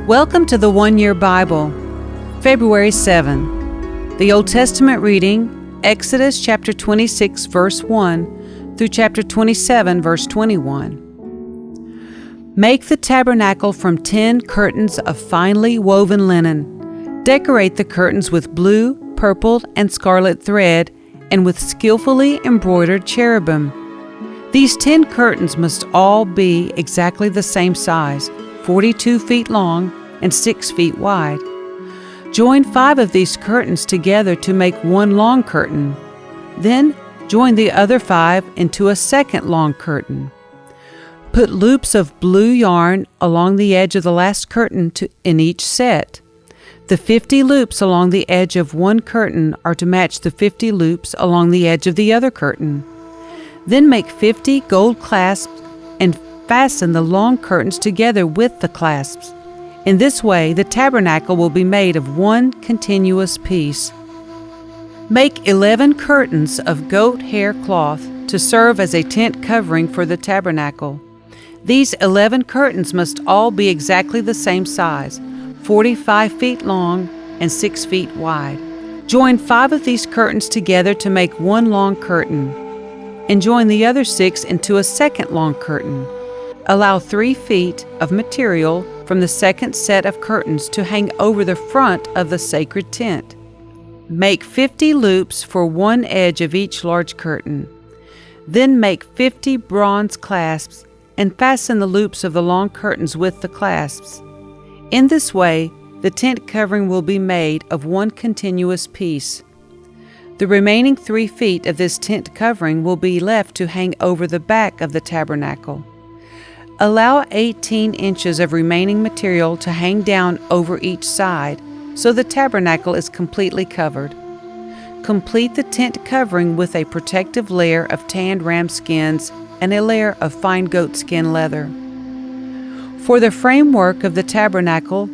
Welcome to the One Year Bible, February 7. The Old Testament reading, Exodus chapter 26, verse 1 through chapter 27, verse 21. Make the tabernacle from 10 curtains of finely woven linen. Decorate the curtains with blue, purple, and scarlet thread, and with skillfully embroidered cherubim. These 10 curtains must all be exactly the same size, 42 feet long and 6 feet wide. Join 5 of these curtains together to make one long curtain. Then join the other 5 into a second long curtain. Put loops of blue yarn along the edge of the last curtain in each set. The 50 loops along the edge of one curtain are to match the 50 loops along the edge of the other curtain. Then make 50 gold clasps and fasten the long curtains together with the clasps. In this way, the tabernacle will be made of one continuous piece. Make 11 curtains of goat hair cloth to serve as a tent covering for the tabernacle. These 11 curtains must all be exactly the same size, 45 feet long and 6 feet wide. Join 5 of these curtains together to make one long curtain, and join the other 6 into a second long curtain. Allow 3 feet of material from the second set of curtains to hang over the front of the sacred tent. Make 50 loops for one edge of each large curtain. Then make 50 bronze clasps and fasten the loops of the long curtains with the clasps. In this way, the tent covering will be made of one continuous piece. The remaining 3 feet of this tent covering will be left to hang over the back of the tabernacle. Allow 18 inches of remaining material to hang down over each side, so the tabernacle is completely covered. Complete the tent covering with a protective layer of tanned ram skins and a layer of fine goat skin leather. For the framework of the tabernacle,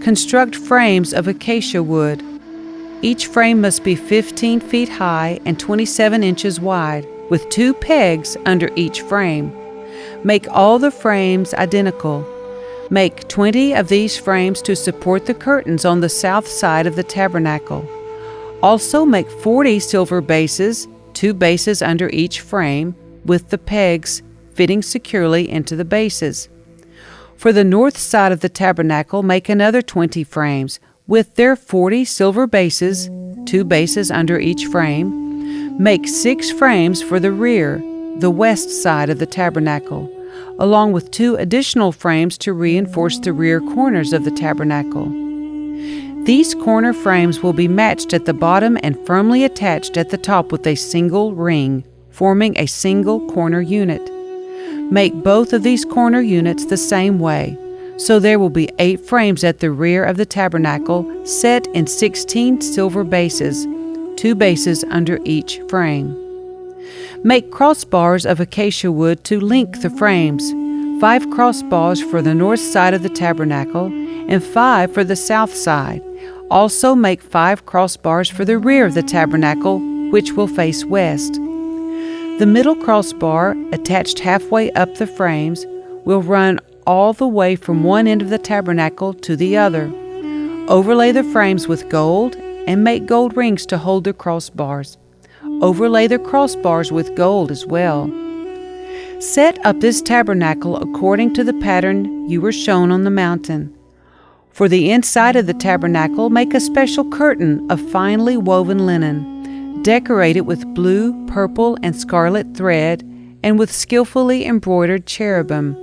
construct frames of acacia wood. Each frame must be 15 feet high and 27 inches wide, with 2 pegs under each frame. Make all the frames identical. Make 20 of these frames to support the curtains on the south side of the tabernacle. Also make 40 silver bases, 2 bases under each frame, with the pegs fitting securely into the bases. For the north side of the tabernacle, make another 20 frames, with their 40 silver bases, 2 bases under each frame. Make 6 frames for the rear, the west side of the tabernacle, along with 2 additional frames to reinforce the rear corners of the tabernacle. These corner frames will be matched at the bottom and firmly attached at the top with a single ring, forming a single corner unit. Make both of these corner units the same way, so there will be 8 frames at the rear of the tabernacle set in 16 silver bases, 2 bases under each frame. Make crossbars of acacia wood to link the frames, 5 crossbars for the north side of the tabernacle and 5 for the south side. Also make 5 crossbars for the rear of the tabernacle, which will face west. The middle crossbar, attached halfway up the frames, will run all the way from one end of the tabernacle to the other. Overlay the frames with gold and make gold rings to hold the crossbars. Overlay the crossbars with gold as well. Set up this tabernacle according to the pattern you were shown on the mountain. For the inside of the tabernacle, make a special curtain of finely woven linen. Decorate it with blue, purple, and scarlet thread and with skillfully embroidered cherubim.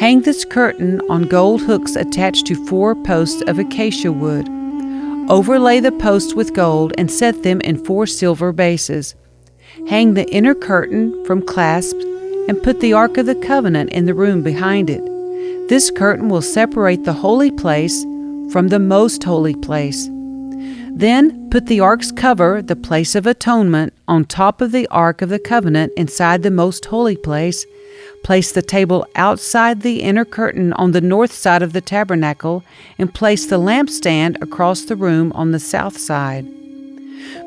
Hang this curtain on gold hooks attached to 4 posts of acacia wood. Overlay the posts with gold and set them in 4 silver bases. Hang the inner curtain from clasps and put the Ark of the Covenant in the room behind it. This curtain will separate the holy place from the most holy place. Then put the Ark's cover, the place of atonement, on top of the Ark of the Covenant inside the most holy place. Place the table outside the inner curtain on the north side of the tabernacle, and place the lampstand across the room on the south side.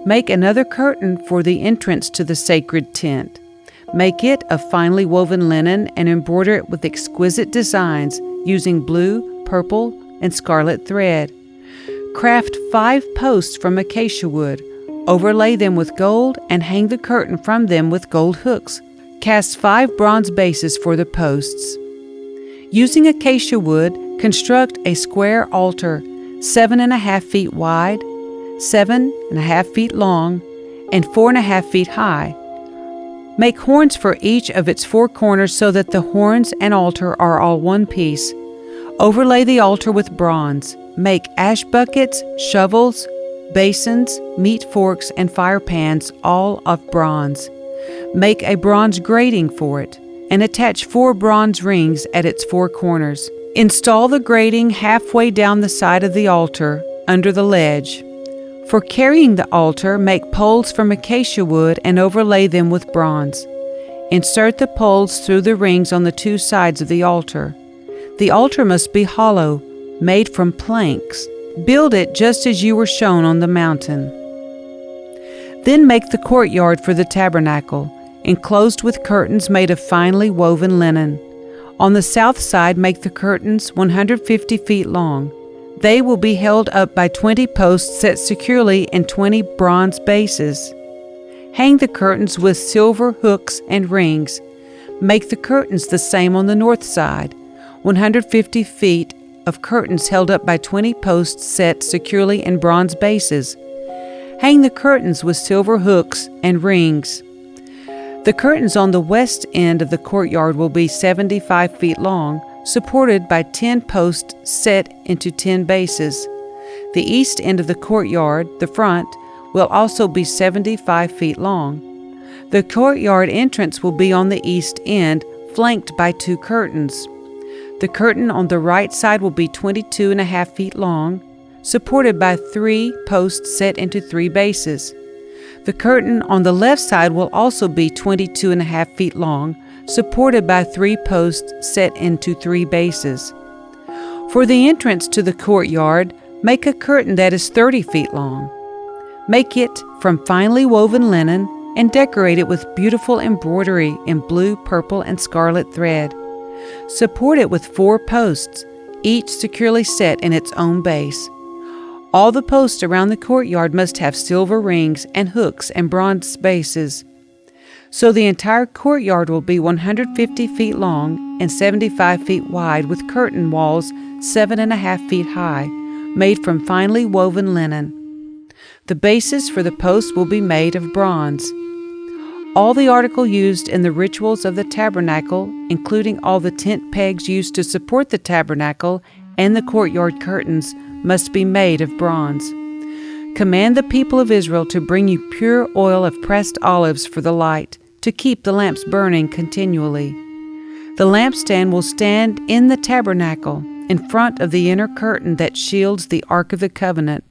Make another curtain for the entrance to the sacred tent. Make it of finely woven linen and embroider it with exquisite designs using blue, purple, and scarlet thread. Craft 5 posts from acacia wood. Overlay them with gold and hang the curtain from them with gold hooks. Cast 5 bronze bases for the posts. Using acacia wood, construct a square altar 7.5 feet wide, 7.5 feet long, and 4.5 feet high. Make horns for each of its 4 corners so that the horns and altar are all one piece. Overlay the altar with bronze. Make ash buckets, shovels, basins, meat forks, and fire pans, all of bronze. Make a bronze grating for it, and attach 4 bronze rings at its 4 corners. Install the grating halfway down the side of the altar, under the ledge. For carrying the altar, make poles from acacia wood and overlay them with bronze. Insert the poles through the rings on the 2 sides of the altar. The altar must be hollow, made from planks. Build it just as you were shown on the mountain. Then make the courtyard for the tabernacle, enclosed with curtains made of finely woven linen. On the south side, make the curtains 150 feet long. They will be held up by 20 posts set securely in 20 bronze bases. Hang the curtains with silver hooks and rings. Make the curtains the same on the north side, 150 feet of curtains held up by 20 posts set securely in bronze bases. Hang the curtains with silver hooks and rings. The curtains on the west end of the courtyard will be 75 feet long, supported by 10 posts set into 10 bases. The east end of the courtyard, the front, will also be 75 feet long. The courtyard entrance will be on the east end, flanked by 2 curtains. The curtain on the right side will be 22.5 feet long, supported by 3 posts set into 3 bases. The curtain on the left side will also be 22.5 feet long, supported by 3 posts set into 3 bases. For the entrance to the courtyard, make a curtain that is 30 feet long. Make it from finely woven linen and decorate it with beautiful embroidery in blue, purple, and scarlet thread. Support it with 4 posts, each securely set in its own base. All the posts around the courtyard must have silver rings and hooks and bronze bases. So the entire courtyard will be 150 feet long and 75 feet wide, with curtain walls 7.5 feet high, made from finely woven linen. The bases for the posts will be made of bronze. All the article used in the rituals of the tabernacle, including all the tent pegs used to support the tabernacle and the courtyard curtains, must be made of bronze. Command the people of Israel to bring you pure oil of pressed olives for the light, to keep the lamps burning continually. The lampstand will stand in the tabernacle, in front of the inner curtain that shields the Ark of the Covenant.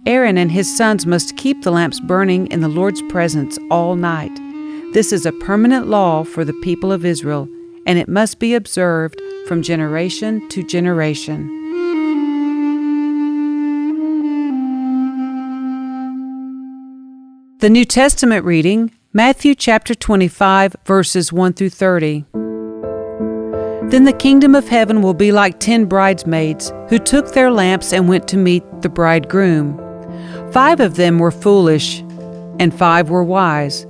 Aaron and his sons must keep the lamps burning in the Lord's presence all night. This is a permanent law for the people of Israel, and it must be observed from generation to generation. The New Testament reading, Matthew chapter 25, verses 1 through 30. Then the kingdom of heaven will be like 10 bridesmaids who took their lamps and went to meet the bridegroom. 5 of them were foolish, and 5 were wise.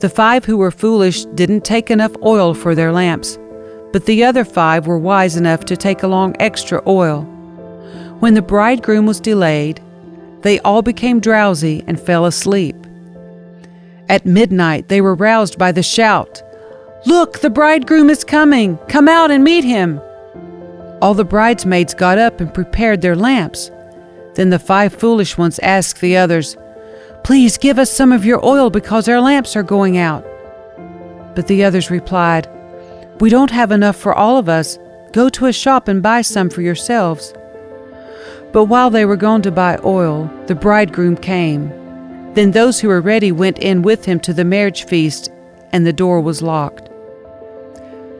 The 5 who were foolish didn't take enough oil for their lamps, but the other 5 were wise enough to take along extra oil. When the bridegroom was delayed, they all became drowsy and fell asleep. At midnight they were roused by the shout, "Look, the bridegroom is coming! Come out and meet him!" All the bridesmaids got up and prepared their lamps. Then the 5 foolish ones asked the others, "Please give us some of your oil because our lamps are going out." But the others replied, "We don't have enough for all of us. Go to a shop and buy some for yourselves." But while they were gone to buy oil, the bridegroom came. Then those who were ready went in with him to the marriage feast, and the door was locked.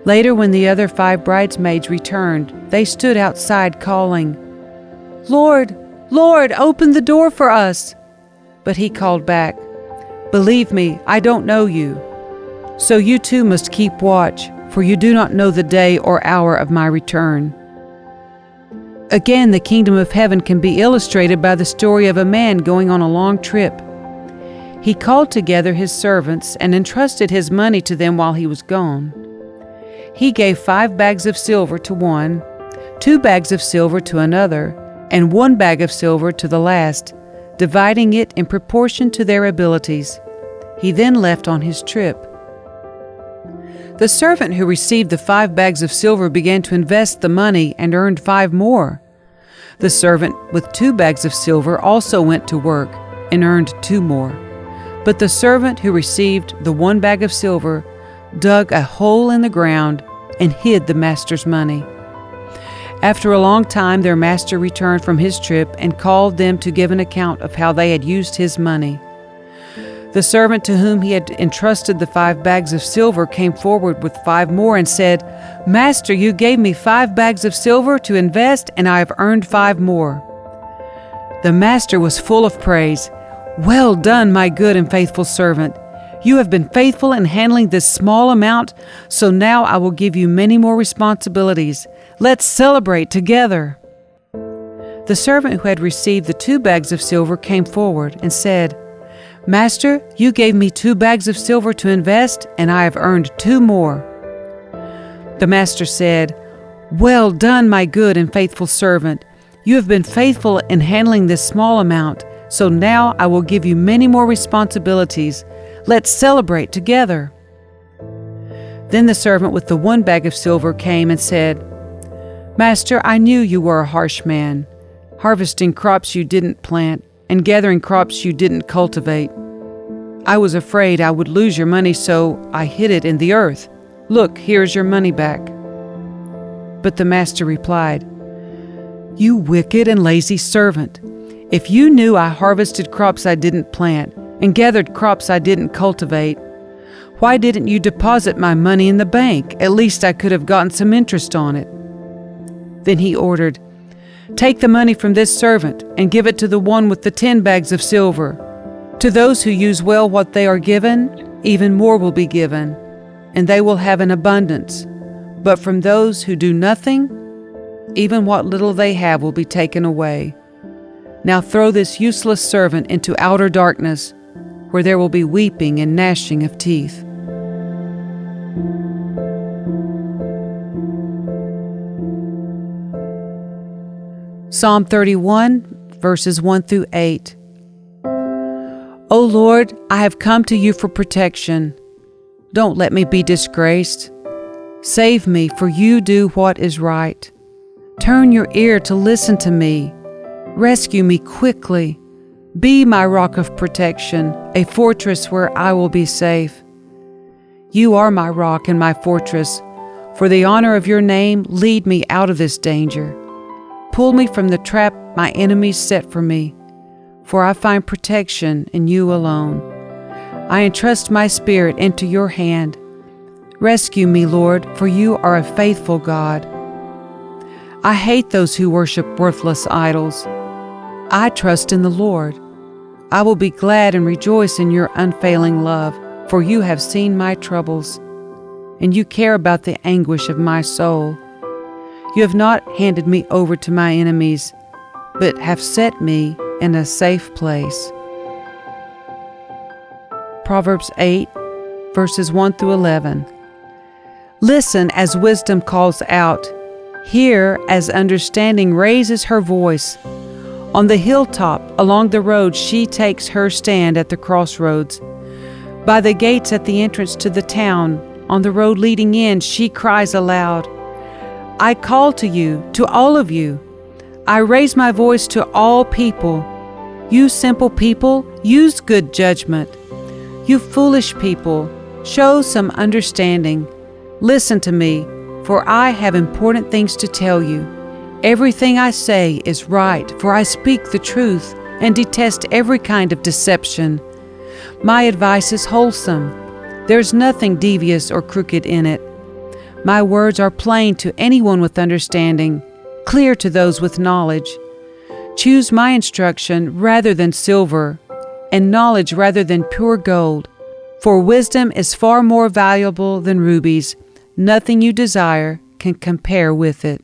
Later, when the other 5 bridesmaids returned, they stood outside calling, "Lord, Lord, open the door for us." But he called back, "Believe me, I don't know you. So you too must keep watch, for you do not know the day or hour of my return." Again, the kingdom of heaven can be illustrated by the story of a man going on a long trip. He called together his servants and entrusted his money to them while he was gone. He gave 5 bags of silver to one, 2 bags of silver to another, and 1 bag of silver to the last, dividing it in proportion to their abilities. He then left on his trip. The servant who received the 5 bags of silver began to invest the money and earned 5 more. The servant with 2 bags of silver also went to work and earned 2 more. But the servant who received the 1 bag of silver dug a hole in the ground and hid the master's money. After a long time, their master returned from his trip and called them to give an account of how they had used his money. The servant to whom he had entrusted the 5 bags of silver came forward with 5 more and said, "Master, you gave me 5 bags of silver to invest, and I have earned 5 more." The master was full of praise. "Well done, my good and faithful servant. You have been faithful in handling this small amount, so now I will give you many more responsibilities. Let's celebrate together." The servant who had received the 2 bags of silver came forward and said, "Master, you gave me 2 bags of silver to invest, and I have earned 2 more." The master said, "Well done, my good and faithful servant. You have been faithful in handling this small amount, so now I will give you many more responsibilities. Let's celebrate together." Then the servant with the 1 bag of silver came and said, "Master, I knew you were a harsh man, harvesting crops you didn't plant and gathering crops you didn't cultivate. I was afraid I would lose your money, so I hid it in the earth. Look, here's your money back." But the master replied, "You wicked and lazy servant. If you knew I harvested crops I didn't plant and gathered crops I didn't cultivate, why didn't you deposit my money in the bank? At least I could have gotten some interest on it." Then he ordered, "Take the money from this servant and give it to the one with the 10 bags of silver. To those who use well what they are given, even more will be given, and they will have an abundance. But from those who do nothing, even what little they have will be taken away. Now throw this useless servant into outer darkness, where there will be weeping and gnashing of teeth." Psalm 31, verses 1 through 8. O Lord, I have come to you for protection. Don't let me be disgraced. Save me, for you do what is right. Turn your ear to listen to me. Rescue me quickly. Be my rock of protection, a fortress where I will be safe. You are my rock and my fortress. For the honor of your name, lead me out of this danger. Pull me from the trap my enemies set for me, for I find protection in you alone. I entrust my spirit into your hand. Rescue me, Lord, for you are a faithful God. I hate those who worship worthless idols. I trust in the Lord. I will be glad and rejoice in your unfailing love, for you have seen my troubles, and you care about the anguish of my soul. You have not handed me over to my enemies, but have set me in a safe place. Proverbs 8, verses 1 through 11. Listen as wisdom calls out. Hear as understanding raises her voice. On the hilltop, along the road, she takes her stand at the crossroads. By the gates at the entrance to the town, on the road leading in, she cries aloud. I call to you, to all of you. I raise my voice to all people. You simple people, use good judgment. You foolish people, show some understanding. Listen to me, for I have important things to tell you. Everything I say is right, for I speak the truth and detest every kind of deception. My advice is wholesome. There's nothing devious or crooked in it. My words are plain to anyone with understanding, clear to those with knowledge. Choose my instruction rather than silver, and knowledge rather than pure gold. For wisdom is far more valuable than rubies. Nothing you desire can compare with it.